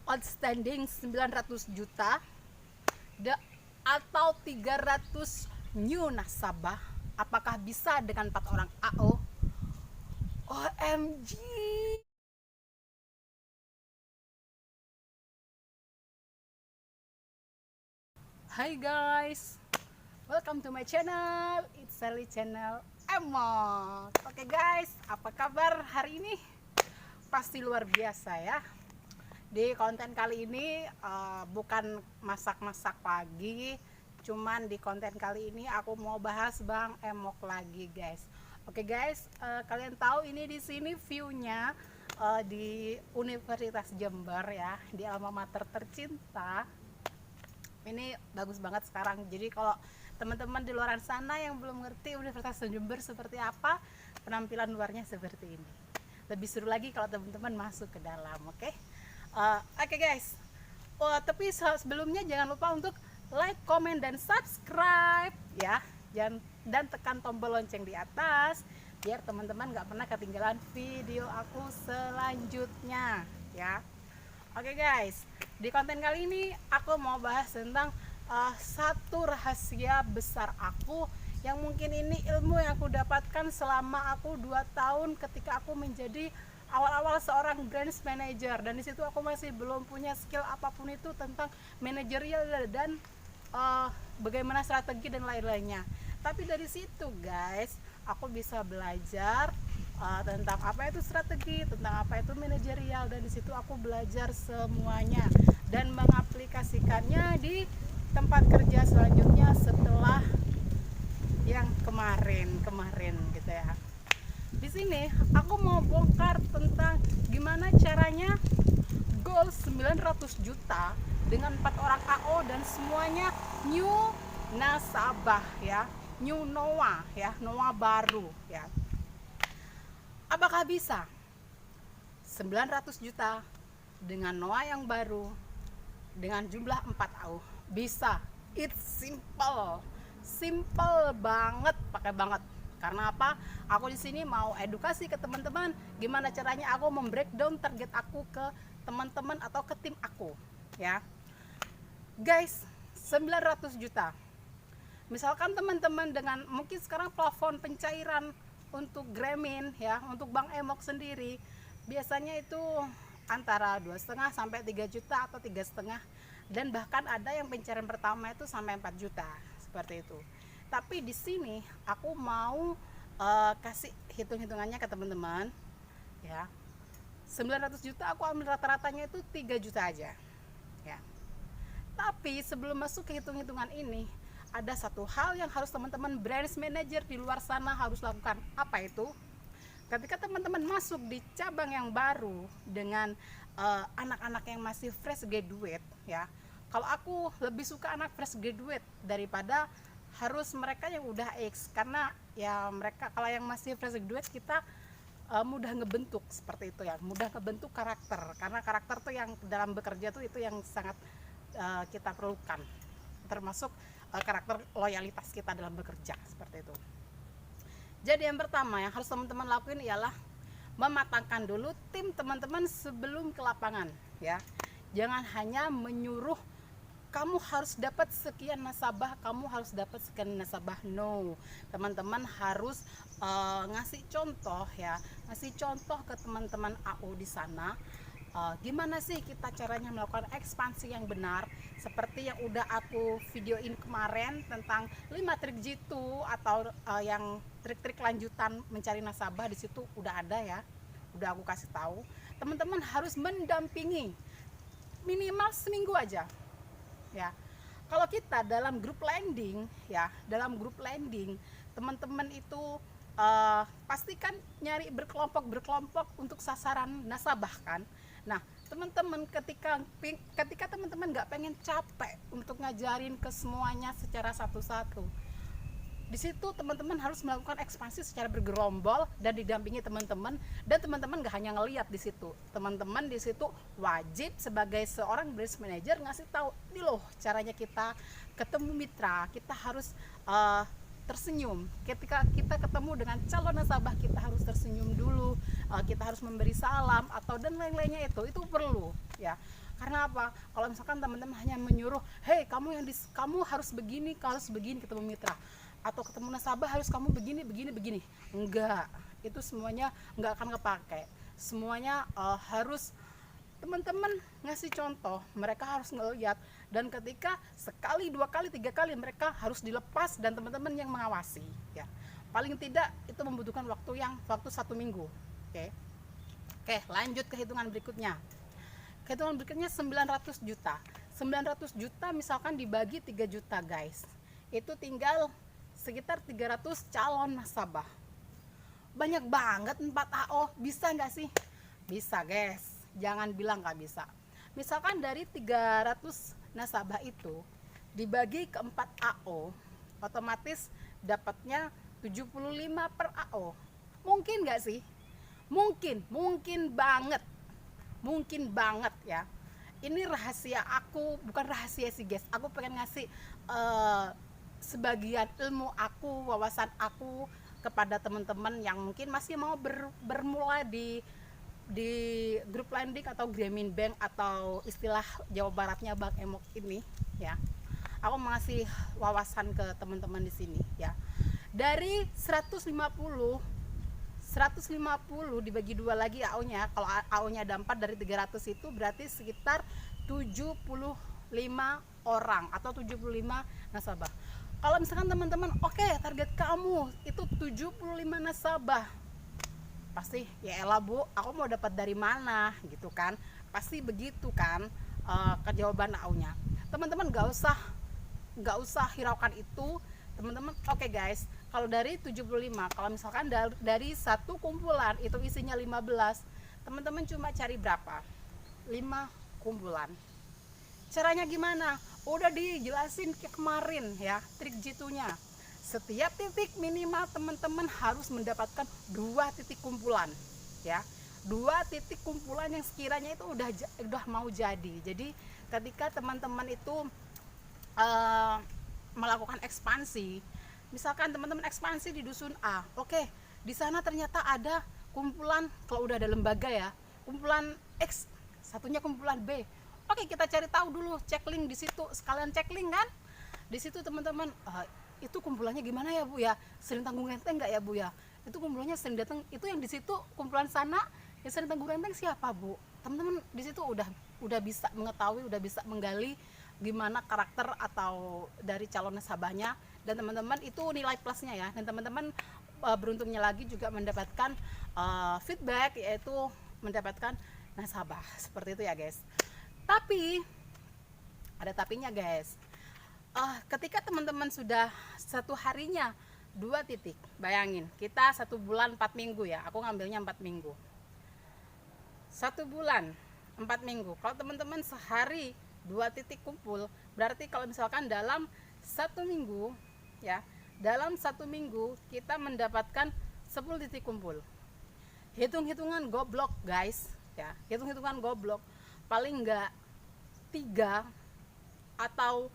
outstanding 900 juta atau 300 new nasabah. Apakah bisa dengan 4 orang AO? OMG. Hai guys, welcome to my channel. It's Sally channel Emot. Oke guys, apa kabar hari ini? Pasti luar biasa ya. Di konten kali ini bukan masak-masak pagi, cuman di konten kali ini aku mau bahas Bang Emok lagi guys. Oke guys, kalian tahu ini di sini view-nya di Universitas Jember ya, di alma mater tercinta. Ini bagus banget sekarang. Jadi kalau teman-teman di luar sana yang belum ngerti Universitas Jember seperti apa, penampilan luarnya seperti ini. Lebih seru lagi kalau teman-teman masuk ke dalam, oke? Oke guys. Tapi sebelumnya jangan lupa untuk like, comment, dan subscribe ya. Dan tekan tombol lonceng di atas biar teman-teman nggak pernah ketinggalan video aku selanjutnya ya. Oke guys, di konten kali ini aku mau bahas tentang satu rahasia besar aku yang mungkin ini ilmu yang aku dapatkan selama aku 2 tahun ketika aku menjadi awal-awal seorang brand manager, dan disitu aku masih belum punya skill apapun itu tentang manajerial dan bagaimana strategi dan lain-lainnya. Tapi dari situ guys, aku bisa belajar tentang apa itu strategi, tentang apa itu manajerial, dan di situ aku belajar semuanya dan mengaplikasikannya di tempat kerja selanjutnya setelah yang kemarin gitu ya. Di sini aku mau bongkar tentang gimana caranya goal 900 juta dengan 4 orang AO dan semuanya new nasabah ya, new Noah ya, Noah baru ya. Apakah bisa 900 juta dengan Noah yang baru dengan jumlah 4 AU? Bisa. It's simple. Simple banget, pakai banget. Karena apa? Aku di sini mau edukasi ke teman-teman gimana caranya aku membreakdown target aku ke teman-teman atau ke tim aku, ya. Guys, 900 juta. Misalkan teman-teman dengan mungkin sekarang plafon pencairan untuk Gramin ya, untuk Bang Emok sendiri biasanya itu antara 2,5 sampai 3 juta atau 3,5, dan bahkan ada yang pencairan pertama itu sampai 4 juta seperti itu. Tapi di sini aku mau kasih hitung-hitungannya ke teman-teman ya. 900 juta aku ambil rata-ratanya itu 3 juta aja ya. Tapi sebelum masuk ke hitung-hitungan ini, ada satu hal yang harus teman-teman brand manager di luar sana harus lakukan. Apa itu? Ketika teman-teman masuk di cabang yang baru dengan anak-anak yang masih fresh graduate ya. Kalau aku lebih suka anak fresh graduate daripada harus mereka yang udah X, karena ya mereka kalau yang masih fresh graduate kita mudah ngebentuk seperti itu ya, mudah ngebentuk karakter, karena karakter tuh yang dalam bekerja tuh itu yang sangat kita perlukan, termasuk karakter loyalitas kita dalam bekerja seperti itu. Jadi yang pertama yang harus teman-teman lakuin ialah mematangkan dulu tim teman-teman sebelum ke lapangan ya. Jangan hanya menyuruh kamu harus dapat sekian nasabah, kamu harus dapat sekian nasabah. No, teman-teman harus ngasih contoh ya, ngasih contoh ke teman-teman AU di sana. Gimana sih kita caranya melakukan ekspansi yang benar, seperti yang udah aku videoin kemarin tentang 5 trik G2 atau yang trik-trik lanjutan mencari nasabah. Di situ udah ada ya, udah aku kasih tahu. Teman-teman harus mendampingi minimal seminggu aja ya. Kalau kita dalam grup landing ya, dalam grup landing teman-teman itu pastikan nyari berkelompok untuk sasaran nasabah kan. Nah teman-teman ketika teman-teman nggak pengen capek untuk ngajarin ke semuanya secara satu-satu, di situ teman-teman harus melakukan ekspansi secara bergerombol dan didampingi teman-teman, dan teman-teman nggak hanya ngeliat di situ, teman-teman di situ wajib sebagai seorang brand manager ngasih tahu, ini loh caranya kita ketemu mitra, kita harus tersenyum. Ketika kita ketemu dengan calon nasabah, kita harus tersenyum dulu, kita harus memberi salam atau dan lain-lainnya, itu perlu ya. Karena apa? Kalau misalkan teman-teman hanya menyuruh, hey kamu harus begini ketemu mitra, atau ketemu nasabah harus kamu begini, enggak, itu semuanya enggak akan kepake. Semuanya harus teman-teman ngasih contoh, mereka harus ngeliat, dan ketika sekali, 2 kali, 3 kali mereka harus dilepas dan teman-teman yang mengawasi ya. Paling tidak itu membutuhkan waktu 1 minggu. Oke, lanjut ke hitungan berikutnya. Hitungan berikutnya 900 juta. 900 juta misalkan dibagi 3 juta guys, itu tinggal sekitar 300 calon nasabah. Banyak banget 4 AO, bisa nggak sih? Bisa guys, jangan bilang nggak bisa. Misalkan dari 300 nasabah itu dibagi ke 4 AO, otomatis dapatnya 75 per AO. Mungkin nggak sih? Mungkin banget ya. Ini rahasia aku, bukan rahasia sih guys, aku pengen ngasih sebagian ilmu aku, wawasan aku kepada teman-teman yang mungkin masih mau bermula di grup lending atau Grameen Bank, atau istilah Jawa Baratnya Bank Emok ini ya. Aku mengasih wawasan ke teman-teman di sini ya. Dari 150 dibagi 2 lagi AO-nya. Kalau AO-nya ada 4, dari 300 itu berarti sekitar 75 orang atau 75 nasabah. Kalau misalkan teman-teman oke, target kamu itu 75 nasabah, pasti ya elah bu, aku mau dapat dari mana gitu kan, pasti begitu kan kejawaban AO-nya. Teman-teman gak usah hiraukan itu teman-teman. Oke guys, kalau dari 75, kalau misalkan dari satu kumpulan itu isinya 15, teman-teman cuma cari berapa? 5 kumpulan. Caranya gimana? Udah dijelasin kemarin ya, trik jitu-nya. Setiap titik minimal teman-teman harus mendapatkan 2 titik kumpulan ya. 2 titik kumpulan yang sekiranya itu udah mau jadi. Jadi ketika teman-teman itu melakukan ekspansi, misalkan teman-teman ekspansi di dusun A, oke, di sana ternyata ada kumpulan, kalau udah ada lembaga ya, kumpulan X, satunya kumpulan B. Oke, kita cari tahu dulu, cek link di situ, sekalian cek link kan. Di situ teman-teman, itu kumpulannya gimana ya Bu ya? Sering tanggung renteng nggak ya Bu ya? Itu kumpulannya sering datang, itu yang di situ kumpulan sana yang sering tanggung renteng siapa Bu? Teman-teman di situ udah bisa mengetahui, udah bisa menggali gimana karakter atau dari calon nasabahnya, dan teman-teman itu nilai plusnya ya. Dan teman-teman beruntungnya lagi juga mendapatkan feedback, yaitu mendapatkan nasabah seperti itu ya guys. Tapi ada tapinya guys. Ketika teman-teman sudah satu harinya 2 titik, bayangin kita 1 bulan 4 minggu ya, aku ngambilnya 4 minggu, 1 bulan 4 minggu. Kalau teman-teman sehari 2 titik kumpul, berarti kalau misalkan dalam 1 minggu ya, dalam 1 minggu kita mendapatkan 10 titik kumpul. Hitung-hitungan goblok guys ya, hitung-hitungan goblok, paling enggak 3 atau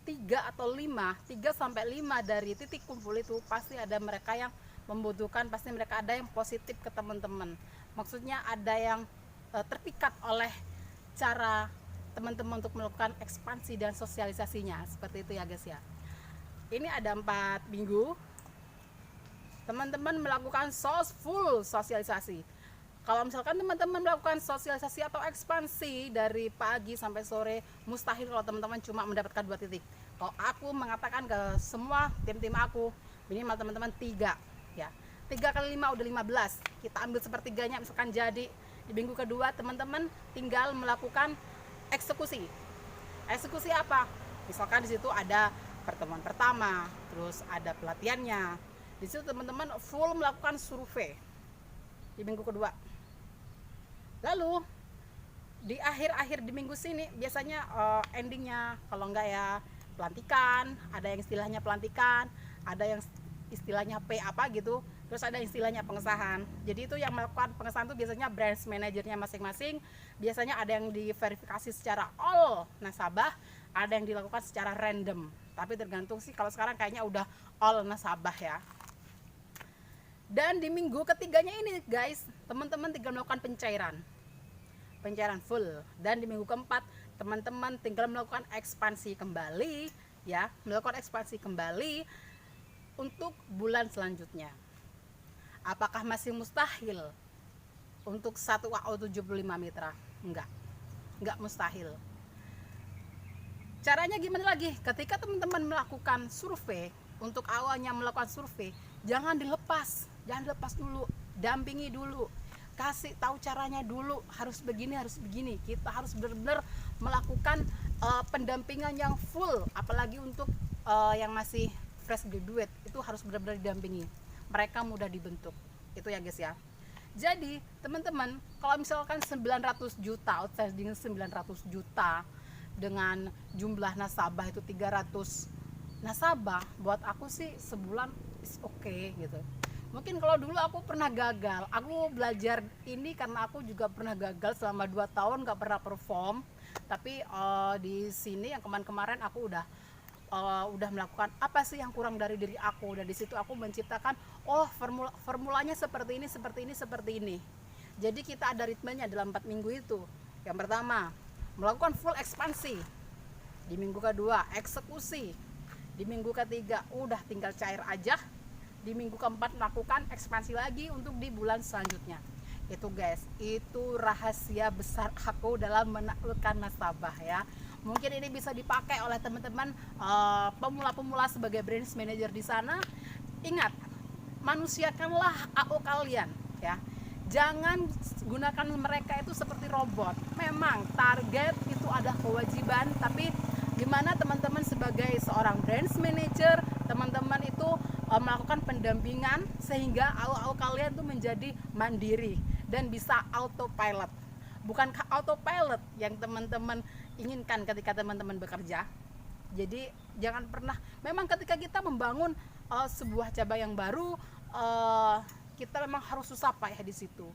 5 sampai 5 dari titik kumpul itu pasti ada mereka yang membutuhkan, pasti mereka ada yang positif ke teman-teman. Maksudnya ada yang terpikat oleh cara teman-teman untuk melakukan ekspansi dan sosialisasinya, seperti itu ya guys ya. Ini ada 4 minggu teman-teman melakukan full sosialisasi. Kalau misalkan teman-teman melakukan sosialisasi atau ekspansi dari pagi sampai sore, mustahil kalau teman-teman cuma mendapatkan 2 titik. Kalau aku mengatakan ke semua tim-tim aku, minimal teman-teman 3 ya. 3 kali 5 udah 15. Kita ambil sepertiganya misalkan jadi. Di minggu kedua teman-teman tinggal melakukan eksekusi. Eksekusi apa? Misalkan di situ ada pertemuan pertama, terus ada pelatihannya. Di situ teman-teman full melakukan survei di minggu kedua. Lalu di akhir-akhir di minggu sini biasanya endingnya, kalau enggak ya pelantikan, ada yang istilahnya pelantikan, ada yang istilahnya P apa gitu, terus ada istilahnya pengesahan. Jadi itu yang melakukan pengesahan itu biasanya branch manajernya masing-masing. Biasanya ada yang diverifikasi secara all nasabah, ada yang dilakukan secara random, tapi tergantung sih, kalau sekarang kayaknya udah all nasabah ya. Dan di minggu ketiganya ini guys, teman-teman tinggal melakukan pencairan. pencairan full. Dan di minggu keempat teman-teman tinggal melakukan ekspansi kembali ya, melakukan ekspansi kembali untuk bulan selanjutnya. Apakah masih mustahil untuk 1 AO 75 mitra? Enggak mustahil. Caranya gimana lagi? Ketika teman-teman melakukan survei, untuk awalnya melakukan survei, jangan dilepas dulu, dampingi dulu, kasih tahu caranya dulu, harus begini. Kita harus benar-benar melakukan pendampingan yang full, apalagi untuk yang masih fresh graduate, itu harus benar-benar didampingi. Mereka mudah dibentuk, itu ya guys ya. Jadi teman-teman, kalau misalkan 900 juta outstanding 900 juta dengan jumlah nasabah itu 300 nasabah, buat aku sih sebulan is okay gitu. Mungkin kalau dulu aku pernah gagal, aku belajar ini karena aku juga pernah gagal selama 2 tahun gak pernah perform. Tapi di sini yang kemarin aku udah melakukan apa sih yang kurang dari diri aku, dan di situ aku menciptakan formulanya seperti ini. Jadi kita ada ritmenya dalam 4 minggu itu. Yang pertama, melakukan full ekspansi. Di minggu kedua, eksekusi. Di minggu ketiga udah tinggal cair aja. Di minggu keempat melakukan ekspansi lagi untuk di bulan selanjutnya. Itu guys, itu rahasia besar aku dalam menaklukkan nasabah ya. Mungkin ini bisa dipakai oleh teman-teman pemula-pemula sebagai branch manager di sana. Ingat, manusiakanlah AO kalian ya. Jangan gunakan mereka itu seperti robot. Memang target itu ada kewajiban, tapi gimana teman-teman sebagai seorang branch manager, teman-teman itu melakukan pendampingan sehingga AO kalian tuh menjadi mandiri dan bisa autopilot. Bukankah autopilot yang teman-teman inginkan ketika teman-teman bekerja? Jadi jangan pernah, memang ketika kita membangun sebuah cabang yang baru, kita memang harus susah payah di situ.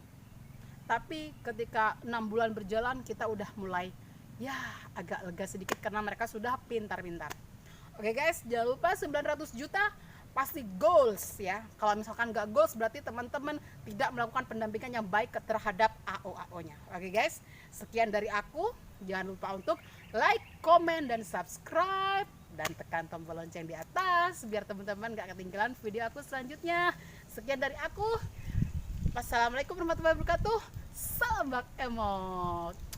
Tapi ketika 6 bulan berjalan, kita udah mulai ya agak lega sedikit karena mereka sudah pintar-pintar. Oke guys, jangan lupa 900 juta pasti goals ya. Kalau misalkan nggak goals, berarti teman-teman tidak melakukan pendampingan yang baik terhadap AO-nya. Oke guys, sekian dari aku. Jangan lupa untuk like, comment, dan subscribe, dan tekan tombol lonceng di atas biar teman-teman nggak ketinggalan video aku selanjutnya. Sekian dari aku. Wassalamualaikum warahmatullahi wabarakatuh. Salam Bak Emot.